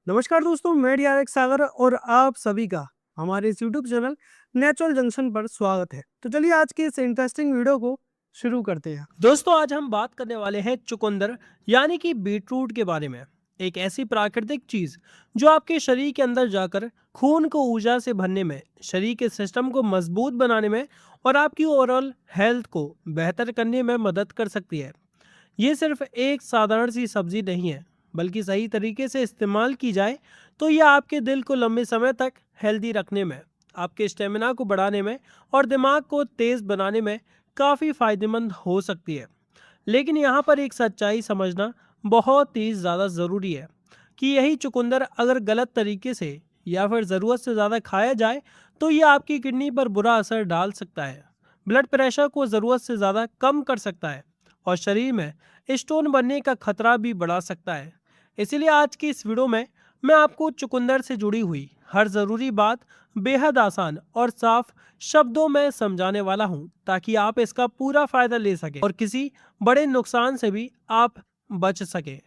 नमस्कार दोस्तों, मैं डीआरएक सागर और आप सभी का हमारे इस यूट्यूब चैनल नेचुरल जंक्शन पर स्वागत है। तो चलिए आज के इस इंटरेस्टिंग वीडियो को शुरू करते हैं। दोस्तों, आज हम बात करने वाले हैं चुकंदर यानी कि बीटरूट के बारे में। एक ऐसी प्राकृतिक चीज जो आपके शरीर के अंदर जाकर खून को ऊर्जा से भरने में, शरीर के सिस्टम को मजबूत बनाने में और आपकी ओवरऑल हेल्थ को बेहतर करने में मदद कर सकती है। ये सिर्फ एक साधारण सी सब्जी नहीं है, बल्कि सही तरीके से इस्तेमाल की जाए तो यह आपके दिल को लंबे समय तक हेल्दी रखने में, आपके स्टेमिना को बढ़ाने में और दिमाग को तेज बनाने में काफ़ी फायदेमंद हो सकती है। लेकिन यहाँ पर एक सच्चाई समझना बहुत ही ज़्यादा ज़रूरी है कि यही चुकंदर अगर गलत तरीके से या फिर ज़रूरत से ज़्यादा खाया जाए तो यह आपकी किडनी पर बुरा असर डाल सकता है, ब्लड प्रेशर को ज़रूरत से ज़्यादा कम कर सकता है और शरीर में स्टोन बनने का खतरा भी बढ़ा सकता है। इसीलिए आज की इस वीडियो में मैं आपको चुकंदर से जुड़ी हुई हर ज़रूरी बात बेहद आसान और साफ शब्दों में समझाने वाला हूं, ताकि आप इसका पूरा फायदा ले सकें और किसी बड़े नुकसान से भी आप बच सकें।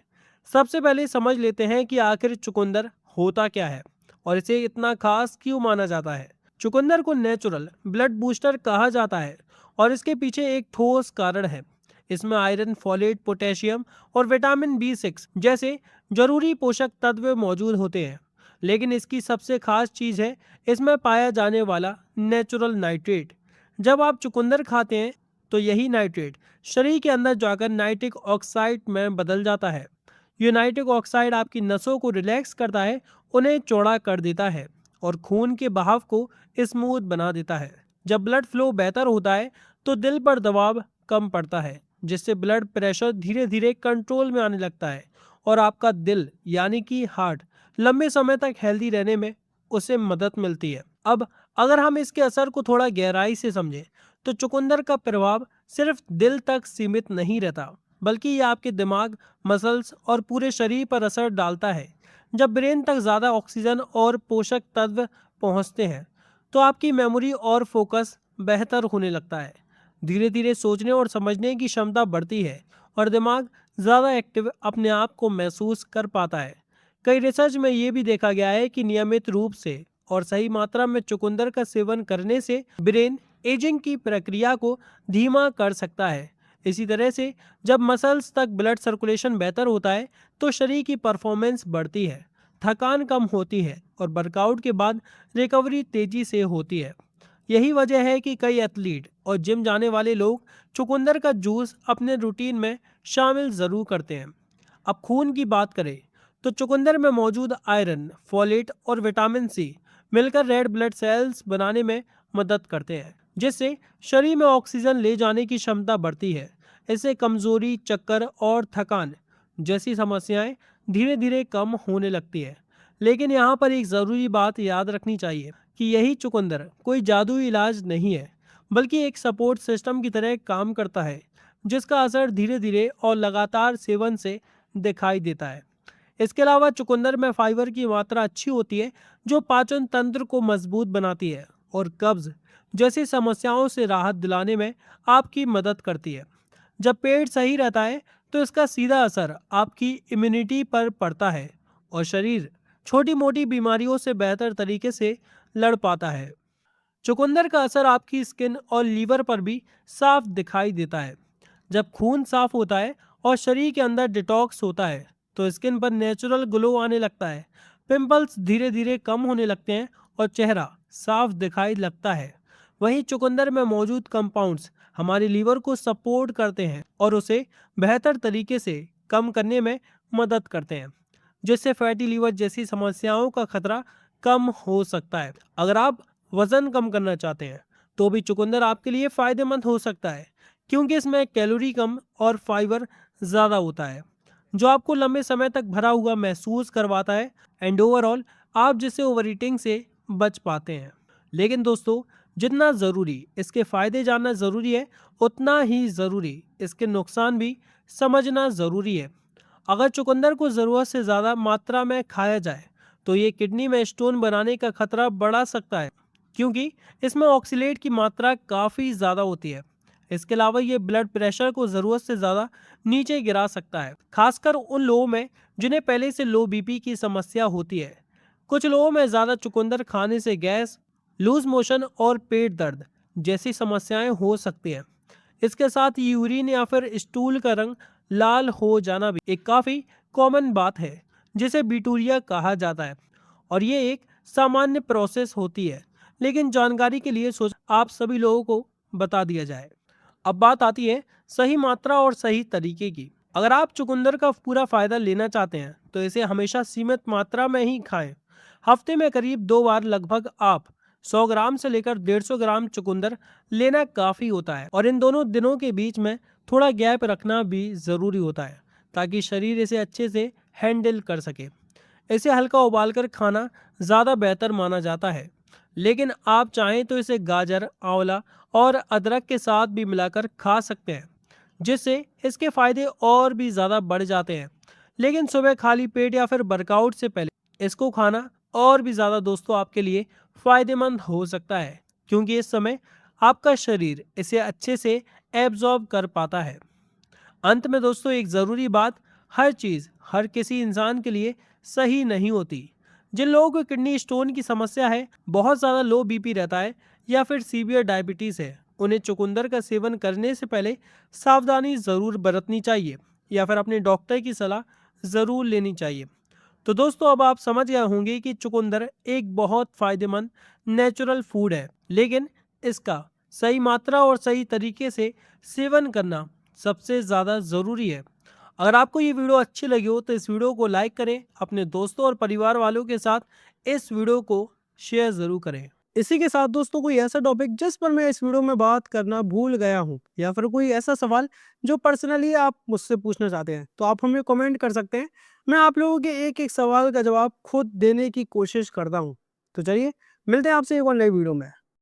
सबसे पहले समझ लेते हैं कि आखिर चुकंदर होता क्या है और इसे इतना खास क्यों माना जाता है। चुकंदर को नेचुरल ब्लड बूस्टर कहा जाता है और इसके पीछे एक ठोस कारण है। इसमें आयरन, फोलेट, पोटेशियम और विटामिन बी 6 जैसे जरूरी पोषक तत्व मौजूद होते हैं। लेकिन इसकी सबसे खास चीज़ है इसमें पाया जाने वाला नेचुरल नाइट्रेट। जब आप चुकंदर खाते हैं तो यही नाइट्रेट शरीर के अंदर जाकर नाइट्रिक ऑक्साइड में बदल जाता है। ये नाइट्रिक ऑक्साइड आपकी नसों को रिलैक्स करता है, उन्हें चौड़ा कर देता है और खून के बहाव को स्मूथ बना देता है। जब ब्लड फ्लो बेहतर होता है तो दिल पर दबाव कम पड़ता है, जिससे ब्लड प्रेशर धीरे धीरे कंट्रोल में आने लगता है और आपका दिल यानी कि हार्ट लंबे समय तक हेल्दी रहने में उसे मदद मिलती है। अब अगर हम इसके असर को थोड़ा गहराई से समझें तो चुकंदर का प्रभाव सिर्फ दिल तक सीमित नहीं रहता, बल्कि ये आपके दिमाग, मसल्स और पूरे शरीर पर असर डालता है। जब ब्रेन तक ज़्यादा ऑक्सीजन और पोषक तत्व पहुंचते हैं तो आपकी मेमोरी और फोकस बेहतर होने लगता है। धीरे धीरे सोचने और समझने की क्षमता बढ़ती है और दिमाग ज़्यादा एक्टिव अपने आप को महसूस कर पाता है। कई रिसर्च में ये भी देखा गया है कि नियमित रूप से और सही मात्रा में चुकंदर का सेवन करने से ब्रेन एजिंग की प्रक्रिया को धीमा कर सकता है। इसी तरह से जब मसल्स तक ब्लड सर्कुलेशन बेहतर होता है तो शरीर की परफॉर्मेंस बढ़ती है, थकान कम होती है और वर्कआउट के बाद रिकवरी तेजी से होती है। यही वजह है कि कई एथलीट और जिम जाने वाले लोग चुकंदर का जूस अपने रूटीन में शामिल ज़रूर करते हैं। अब खून की बात करें तो चुकंदर में मौजूद आयरन, फोलेट और विटामिन सी मिलकर रेड ब्लड सेल्स बनाने में मदद करते हैं, जिससे शरीर में ऑक्सीजन ले जाने की क्षमता बढ़ती है। इससे कमजोरी, चक्कर और थकान जैसी समस्याएं धीरे धीरे कम होने लगती है। लेकिन यहाँ पर एक ज़रूरी बात याद रखनी चाहिए कि यही चुकंदर कोई जादुई इलाज नहीं है, बल्कि एक सपोर्ट सिस्टम की तरह काम करता है, जिसका असर धीरे धीरे और लगातार सेवन से दिखाई देता है। इसके अलावा चुकंदर में फाइबर की मात्रा अच्छी होती है, जो पाचन तंत्र को मजबूत बनाती है और कब्ज जैसी समस्याओं से राहत दिलाने में आपकी मदद करती है। जब पेट सही रहता है तो इसका सीधा असर आपकी इम्यूनिटी पर पड़ता है और शरीर छोटी मोटी बीमारियों से बेहतर तरीके से लड़ पाता है। चुकंदर का असर आपकी स्किन और लीवर पर भी साफ दिखाई देता है। जब खून साफ होता है और शरीर के अंदर डिटॉक्स होता है तो स्किन पर नेचुरल ग्लो आने लगता है, पिंपल्स धीरे धीरे कम होने लगते हैं और चेहरा साफ दिखाई लगता है। वहीं चुकंदर में मौजूद कंपाउंड्स हमारे लीवर को सपोर्ट करते हैं और उसे बेहतर तरीके से कम करने में मदद करते हैं, जिससे फैटी लीवर जैसी समस्याओं का खतरा कम हो सकता है। अगर आप वजन कम करना चाहते हैं तो भी चुकंदर आपके लिए फायदेमंद हो सकता है, क्योंकि इसमें कैलोरी कम और फाइबर ज़्यादा होता है, जो आपको लंबे समय तक भरा हुआ महसूस करवाता है एंड ओवरऑल आप जिससे ओवर ईटिंग से बच पाते हैं। लेकिन दोस्तों, जितना ज़रूरी इसके फ़ायदे जानना ज़रूरी है, उतना ही ज़रूरी इसके नुकसान भी समझना ज़रूरी है। अगर चुकंदर को ज़रूरत से ज़्यादा मात्रा में खाया जाए तो ये किडनी में स्टोन बनाने का खतरा बढ़ा सकता है, क्योंकि इसमें ऑक्सीलेट की मात्रा काफ़ी ज़्यादा होती है। इसके अलावा ये ब्लड प्रेशर को ज़रूरत से ज़्यादा नीचे गिरा सकता है, खासकर उन लोगों में जिन्हें पहले से लो बीपी की समस्या होती है। कुछ लोगों में ज़्यादा चुकंदर खाने से गैस, लूज मोशन और पेट दर्द जैसी समस्याएं हो सकती हैं। इसके साथ यूरिन या फिर स्टूल का रंग लाल हो जाना भी एक काफ़ी कॉमन बात है, जिसे बिटूरिया कहा जाता है, और ये एक सामान्य प्रोसेस होती है। लेकिन जानकारी के लिए सोच आप सभी लोगों को बता दिया जाए। अब बात आती है सही मात्रा और सही तरीके की। अगर आप चुकंदर का पूरा फायदा लेना चाहते हैं तो इसे हमेशा सीमित मात्रा में ही खाएं। हफ्ते में करीब 2 बार लगभग आप 100 ग्राम से लेकर 150 ग्राम चुकंदर लेना काफ़ी होता है, और इन दोनों दिनों के बीच में थोड़ा गैप रखना भी ज़रूरी होता है ताकि शरीर इसे अच्छे से हैंडल कर सके। इसे हल्का उबालकर खाना ज़्यादा बेहतर माना जाता है, लेकिन आप चाहें तो इसे गाजर, आंवला और अदरक के साथ भी मिलाकर खा सकते हैं, जिससे इसके फायदे और भी ज़्यादा बढ़ जाते हैं। लेकिन सुबह खाली पेट या फिर वर्कआउट से पहले इसको खाना और भी ज़्यादा दोस्तों आपके लिए फ़ायदेमंद हो सकता है, क्योंकि इस समय आपका शरीर इसे अच्छे से एब्जॉर्ब कर पाता है। अंत में दोस्तों एक ज़रूरी बात, हर चीज़ हर किसी इंसान के लिए सही नहीं होती। जिन लोगों को किडनी स्टोन की समस्या है, बहुत ज़्यादा लो बीपी रहता है या फिर सीवियर डायबिटीज़ है, उन्हें चुकंदर का सेवन करने से पहले सावधानी ज़रूर बरतनी चाहिए या फिर अपने डॉक्टर की सलाह ज़रूर लेनी चाहिए। तो दोस्तों अब आप समझ गए होंगे कि चुकंदर एक बहुत फ़ायदेमंद नेचुरल फूड है, लेकिन इसका सही मात्रा और सही तरीके से सेवन करना सबसे ज़्यादा ज़रूरी है। अगर आपको ये वीडियो अच्छी लगी हो तो इस वीडियो को लाइक करें, अपने दोस्तों और परिवार वालों के साथ इस वीडियो को शेयर ज़रूर करें। इसी के साथ दोस्तों कोई ऐसा टॉपिक जिस पर मैं इस वीडियो में बात करना भूल गया हूँ, या फिर कोई ऐसा सवाल जो पर्सनली आप मुझसे पूछना चाहते हैं, तो आप हमें कमेंट कर सकते हैं। मैं आप लोगों के एक एक सवाल का जवाब खुद देने की कोशिश करता हूँ। तो चलिए मिलते हैं आपसे एक और नई वीडियो में।